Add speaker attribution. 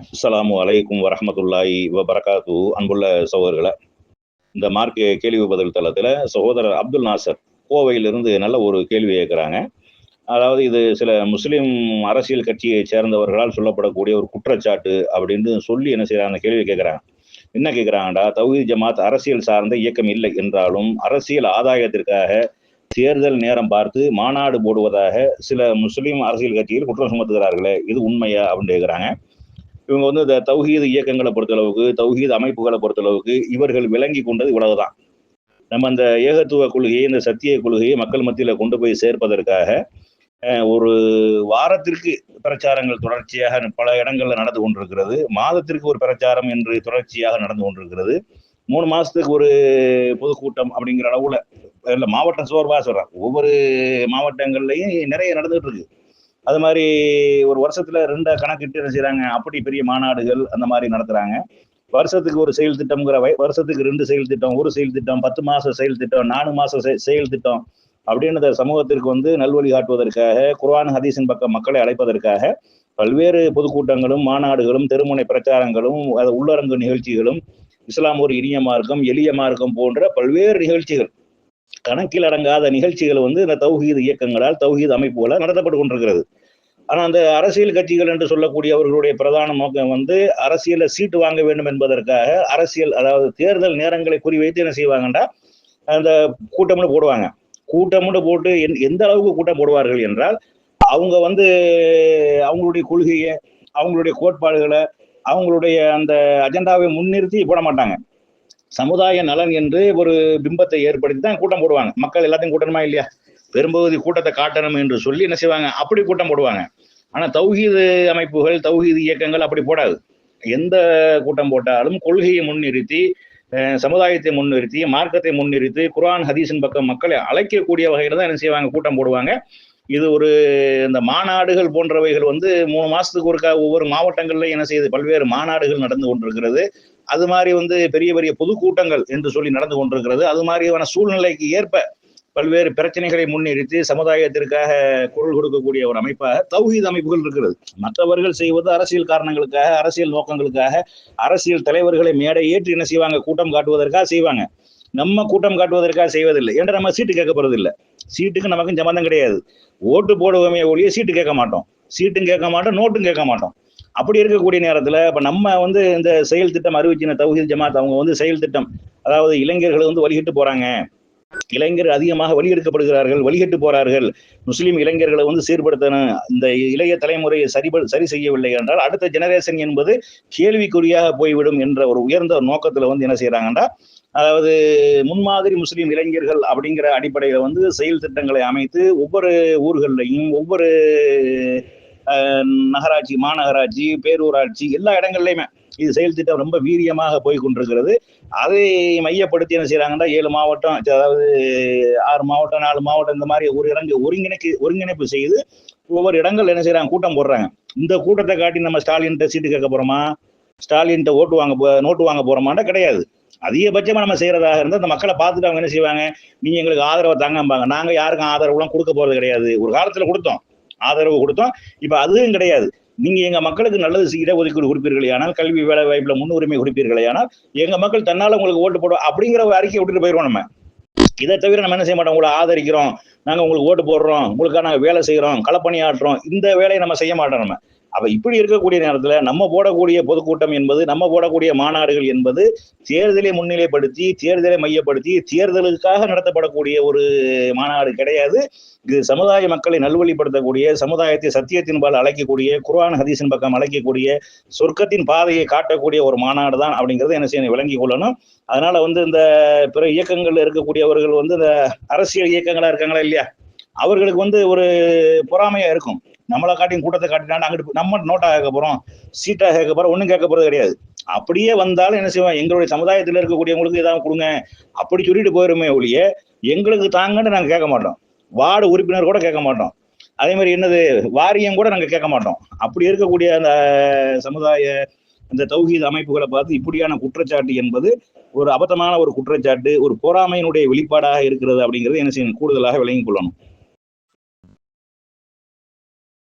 Speaker 1: அஸ்ஸலாமு அலைக்கும் வரஹ்மத்துல்லாஹி வபரகாத்து. அன்புள்ள சகோதரர்களே, இந்த மார்க்க கேள்வி பதில் தளத்தில் சகோதரர் அப்துல் நாசர் கோவையிலிருந்து நல்ல ஒரு கேள்வி கேட்குறாங்க. அதாவது இது சில முஸ்லீம் அரசியல் கட்சியை சேர்ந்தவர்களால் சொல்லப்படக்கூடிய ஒரு குற்றச்சாட்டு அப்படின்னு சொல்லி என்ன செய்யறாங்க, அந்த கேள்வி கேட்குறாங்க. என்ன கேட்குறாங்கடா, தௌஹீத் ஜமாத் அரசியல் சார்ந்த இயக்கம் இல்லை என்றாலும் அரசியல் ஆதாயத்திற்காக தேர்தல் நேரம் பார்த்து மாநாடு போடுவதாக சில முஸ்லீம் அரசியல் கட்சிகள் குற்றம் சுமத்துகிறார்களே, இது உண்மையா அப்படின்னு கேட்குறாங்க. இவங்க வந்து இந்த தௌஹீத் இயக்கங்களை பொறுத்தளவுக்கு, தௌஹீத் அமைப்புகளை பொறுத்தளவுக்கு இவர்கள் விளங்கி கொண்டது இவ்வளவுதான். நம்ம அந்த ஏகத்துவ கொள்கையை, இந்த சத்திய கொள்கையை மக்கள் மத்தியில கொண்டு போய் சேர்ப்பதற்காக ஒரு வாரத்திற்கு பிரச்சாரங்கள் தொடர்ச்சியாக பல இடங்கள்ல நடந்து கொண்டிருக்கிறது. மாதத்திற்கு ஒரு பிரச்சாரம் என்று தொடர்ச்சியாக நடந்து கொண்டிருக்கிறது. 3 மாசத்துக்கு ஒரு பொதுக்கூட்டம் அப்படிங்கிற அளவுல இல்ல, மாவட்டம் சோர்வா சொல்றேன், ஒவ்வொரு மாவட்டங்கள்லயும் நிறைய நடந்துட்டு இருக்கு. அது மாதிரி ஒரு வருஷத்துல 2 கணக்கிட்டு என்ன செய்யறாங்க, அப்படி பெரிய மாநாடுகள் அந்த மாதிரி நடத்துறாங்க. வருஷத்துக்கு ஒரு செயல் திட்டம்ங்கிற வருஷத்துக்கு 2 செயல் திட்டம், ஒரு செயல் திட்டம், 10 மாச செயல் திட்டம், 4 மாச செயல் திட்டம் அப்படின்னு சமூகத்திற்கு வந்து நல்வழி காட்டுவதற்காக, குர்ஆன் ஹதீஸின் பக்கம் மக்களை அழைப்பதற்காக பல்வேறு பொதுக்கூட்டங்களும் மாநாடுகளும் தெருமுனை பிரச்சாரங்களும் உள்ளரங்கு நிகழ்ச்சிகளும், இஸ்லாம் ஒரு இனிய மார்க்கம் எளிய மார்க்கம் போன்ற பல்வேறு நிகழ்ச்சிகள், கணக்கில் அடங்காத நிகழ்ச்சிகள் வந்து இந்த தௌஹீத் இயக்கங்களால், தௌஹீத் அமைப்புகளால் நடத்தப்பட்டு கொண்டிருக்கிறது. ஆனா அந்த அரசியல் கட்சிகள் என்று சொல்லக்கூடிய அவர்களுடைய பிரதான நோக்கம் வந்து அரசியல சீட்டு வாங்க வேண்டும் என்பதற்காக, அரசியல் அதாவது தேர்தல் நேரங்களை குறிவைத்து என்ன செய்வாங்கன்றா, அந்த கூட்டம்னு போடுவாங்க. கூட்டம்னு போட்டு எந்த அளவுக்கு கூட்டம் போடுவார்கள் என்றால், அவங்க வந்து அவங்களுடைய கொள்கையை, அவங்களுடைய கோட்பாடுகளை, அவங்களுடைய அந்த அஜெண்டாவை முன்னிறுத்தி போட மாட்டாங்க. சமுதாய நலன் என்று ஒரு பிம்பத்தை ஏற்படுத்தி தான் கூட்டம் போடுவாங்க. மக்கள் எல்லாத்தையும் கூட்டணுமா இல்லையா, பெரும்பகுதி கூட்டத்தை காட்டணும் என்று சொல்லி என்ன செய்வாங்க, அப்படி கூட்டம் போடுவாங்க. ஆனா தௌஹீது அமைப்புகள், தௌஹீது இயக்கங்கள் அப்படி போடாது. எந்த கூட்டம் போட்டாலும் கொள்கையை முன்னிறுத்தி, சமுதாயத்தை முன்னிறுத்தி, மார்க்கத்தை முன்னிறுத்தி, குர்ஆன் ஹதீஸின் பக்கம் மக்களை அழைக்கக்கூடிய வகையில தான் என்ன செய்வாங்க, கூட்டம் போடுவாங்க. இது ஒரு இந்த மாநாடுகள் போன்றவைகள் வந்து 3 மாசத்துக்கு ஒருக்கா ஒவ்வொரு மாவட்டங்கள்ல என்ன செய்யுது, பல்வேறு மாநாடுகள் நடந்து கொண்டிருக்கிறது. அது மாதிரி வந்து பெரிய பெரிய பொதுக்கூட்டங்கள் என்று சொல்லி நடந்து கொண்டிருக்கிறது. அது மாதிரியான சூழ்நிலைக்கு ஏற்ப பல்வேறு பிரச்சனைகளை முன்னிறுத்தி சமுதாயத்திற்காக குரல் கொடுக்கக்கூடிய ஒரு அமைப்பாக தௌஹீத் அமைப்புகள் இருக்கிறது. மற்றவர்கள் செய்வது அரசியல் காரணங்களுக்காக, அரசியல் நோக்கங்களுக்காக, அரசியல் தலைவர்களை மேடை ஏற்றி என்ன செய்வாங்க, கூட்டம் காட்டுவதற்காக செய்வாங்க. நம்ம கூட்டம் காட்டுவதற்காக செய்வதில்லை என்று நம்ம சீட்டு கேட்க போறது இல்லை. சீட்டுக்கு நமக்கும் சம்பந்தம் கிடையாது. ஓட்டு போடுவோமே ஒழிய சீட்டு கேட்க மாட்டோம், சீட்டும் கேட்க மாட்டோம், நோட்டும் கேட்க மாட்டோம். அப்படி இருக்கக்கூடிய நேரத்துல இப்ப நம்ம வந்து இந்த செயல் திட்டம் அறிவிச்சின தௌஹீத் ஜமாத், அவங்க வந்து செயல் திட்டம், அதாவது இளைஞர்கள் வந்து வழிகிட்டு போறாங்க, இளைஞர்கள் அதிகமாக வழியெடுக்கப்படுகிறார்கள், வழிகட்டு போறார்கள், முஸ்லீம் இளைஞர்களை வந்து சீர்படுத்தணும், இந்த இளைய தலைமுறையை சரி செய்யவில்லை என்றால் அடுத்த ஜெனரேஷன் என்பது கேள்விக்குறியாக போய்விடும் என்ற ஒரு உயர்ந்த நோக்கத்துல வந்து என்ன செய்யறாங்கன்னா, அதாவது முன்மாதிரி முஸ்லீம் இளைஞர்கள் அப்படிங்கிற அடிப்படையில வந்து செயல் திட்டங்களை அமைத்து ஒவ்வொரு ஊர்களையும், ஒவ்வொரு நகராட்சி, மாநகராட்சி, பேரூராட்சி எல்லா இடங்கள்லயுமே இது செயல் திட்டம் ரொம்ப வீரியமாக போய் கொண்டிருக்கிறது. அதை மையப்படுத்தி என்ன செய்யறாங்கன்னா 7 மாவட்டம், அதாவது 6 மாவட்டம், 4 மாவட்டம், இந்த மாதிரி ஒரு ஒருங்கிணைப்பு செய்து ஒவ்வொரு இடங்கள் என்ன செய்யறாங்க, கூட்டம் போடுறாங்க. இந்த கூட்டத்தை காட்டி நம்ம ஸ்டாலின்ட்ட சீட்டு கேட்க போறோமா, ஸ்டாலின்ட்ட நோட்டு வாங்க போறோமாண்டா கிடையாது. அதிகபட்சமா நம்ம செய்யறதாக இருந்தால் அந்த மக்களை பார்த்துட்டு அவங்க என்ன செய்வாங்க, நீங்க எங்களுக்கு ஆதரவை தாங்கம்பாங்க. நாங்க யாருக்கும் ஆதரவுலாம் கொடுக்க போறது கிடையாது. ஒரு காலத்துல கொடுத்தோம், ஆதரவு கொடுத்தோம், இப்ப அதுவும் கிடையாது. நீங்க எங்க மக்களுக்கு நல்லது இடஒதுக்கீடு கொடுப்பீர்களே ஆனால், கல்வி வேலை வாய்ப்புல முன்னுரிமை கொடுப்பீர்களே ஆனால், எங்க மக்கள் தன்னால உங்களுக்கு ஓட்டு போடுவோம் அப்படிங்கிற ஒரு அறிக்கையை விட்டுட்டு போயிடுவோம். நம்ம இதை தவிர நம்ம என்ன செய்ய மாட்டோம், உங்களை ஆதரிக்கிறோம், நாங்க உங்களுக்கு ஓட்டு போடுறோம், உங்களுக்காக நாங்க வேலை செய்யறோம், களப்பணியாற்றுறோம், இந்த வேலையை நம்ம செய்ய மாட்டோம். நம்ம அப்ப இப்படி இருக்கக்கூடிய நேரத்துல நம்ம போடக்கூடிய பொதுக்கூட்டம் என்பது, நம்ம போடக்கூடிய மாநாடுகள் என்பது தேர்தலை முன்னிலைப்படுத்தி, தேர்தலை மையப்படுத்தி, தேர்தலுக்காக நடத்தப்படக்கூடிய ஒரு மாநாடு கிடையாது. இது சமுதாய மக்களை நல்வழிப்படுத்தக்கூடிய, சமுதாயத்தை சத்தியத்தின்பால் அழைக்கக்கூடிய, குர்ஆன் ஹதீஸின் பக்கம் அழைக்கக்கூடிய, சொர்க்கத்தின் பாதையை காட்டக்கூடிய ஒரு மாநாடு தான் அப்படிங்கறத என்ன செய்யணும், விளங்கி கொள்ளணும். அதனால வந்து இந்த பிற இயக்கங்கள்ல இருக்கக்கூடியவர்கள் வந்து இந்த அரசியல் இயக்கங்களா இருக்காங்களா இல்லையா, அவர்களுக்கு வந்து ஒரு பொறாமையா இருக்கும். நம்மளை காட்டியும் கூட்டத்தை காட்டினாலும் அங்கிட்டு நம்ம நோட்டா கேட்க போறோம், சீட்டா கேட்க போறோம், ஒண்ணும் கேட்க போறது கிடையாது. அப்படியே வந்தாலும் என்ன செய்வோம், எங்களுடைய சமுதாயத்தில் இருக்கக்கூடியவங்களுக்கு ஏதாவது கொடுங்க அப்படி சொல்லிட்டு போயிருமே ஒழிய எங்களுக்கு தாங்கன்னு நாங்க கேட்க மாட்டோம். வார்டு உறுப்பினர் கூட கேட்க மாட்டோம். அதே மாதிரி என்னது, வாரியம் கூட நாங்க கேட்க மாட்டோம். அப்படி இருக்கக்கூடிய அந்த சமுதாய இந்த தௌஹீத் அமைப்புகளை பார்த்து இப்படியான குற்றச்சாட்டு என்பது ஒரு அபத்தமான ஒரு குற்றச்சாட்டு, ஒரு பொறாமையினுடைய வெளிப்பாடாக இருக்கிறது அப்படிங்கிறது என்ன செய்யணும், கூடுதலாக விளங்கிக் கொள்ளணும்.